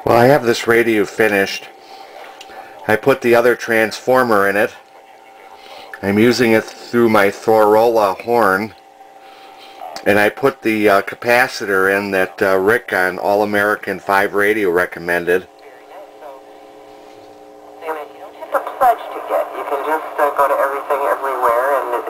Well, I have this radio finished. I put the other transformer in it. I'm using it through my Thorola horn. And I put the capacitor in that Rick on AllAmericanFive Radio recommended. You don't have to pledge to get. You can just go to Everything Everywhere, and it's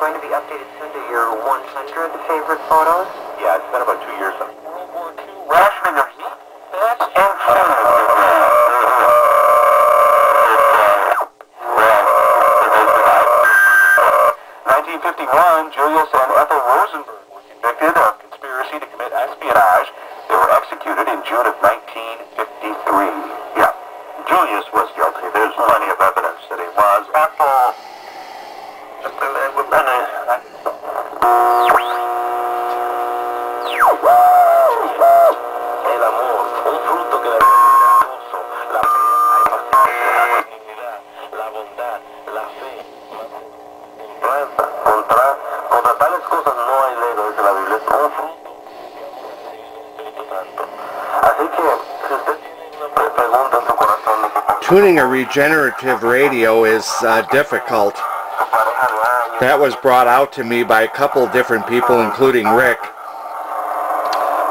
going to be updated soon to your 100 favorite photos. Yeah, it's been about 2 years now. World War II rationing of heat, fats, and food. 1951, Julius and Ethel Rosenberg were convicted of conspiracy to commit espionage. They were executed in June of 1953. Yeah, Julius was guilty. There's plenty of evidence that he was. Ethel... El amor, un fruto que la la bondad, la fe. Contra tales cosas no hay ley, lo dice la Biblia, es un fruto. Así que, si usted tiene una pregunta en su corazón, Tuning a regenerative radio is difficult. That was brought out to me by a couple different people, including Rick.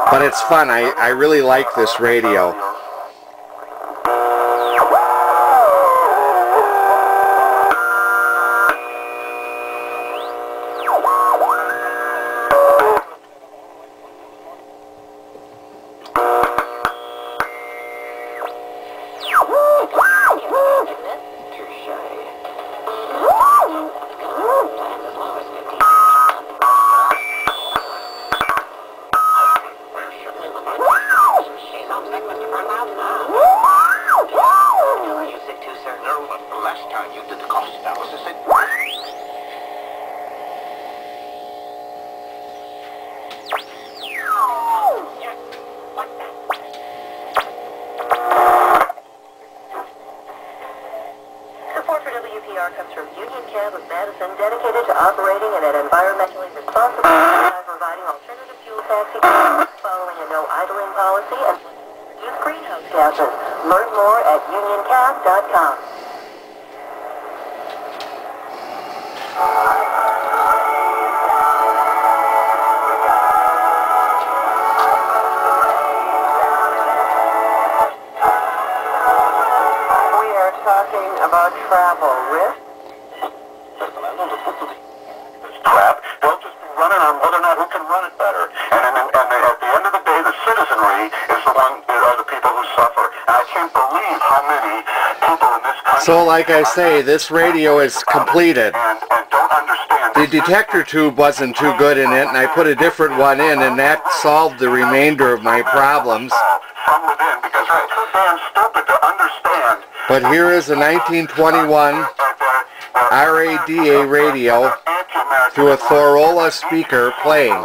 But it's fun. I really like this radio. Comes from Union Cab of Madison, dedicated to operating in an environmentally responsible way by providing alternative fuel taxi services, following a no idling policy, and reduce greenhouse gases. Learn more at unioncab.com. We are talking about travel risk. Crap, they'll just be running on whether or not who can run it better. And at the end of the day, the citizenry is the people who suffer. And I can't believe how many people in this country... So like I say, this radio is completed. And don't understand... The detector tube wasn't too good in it, and I put a different one in, and that solved the remainder of my problems. From within, because they're too damn stupid to understand... But here is a 1921 RADA radio through a Thorola speaker playing.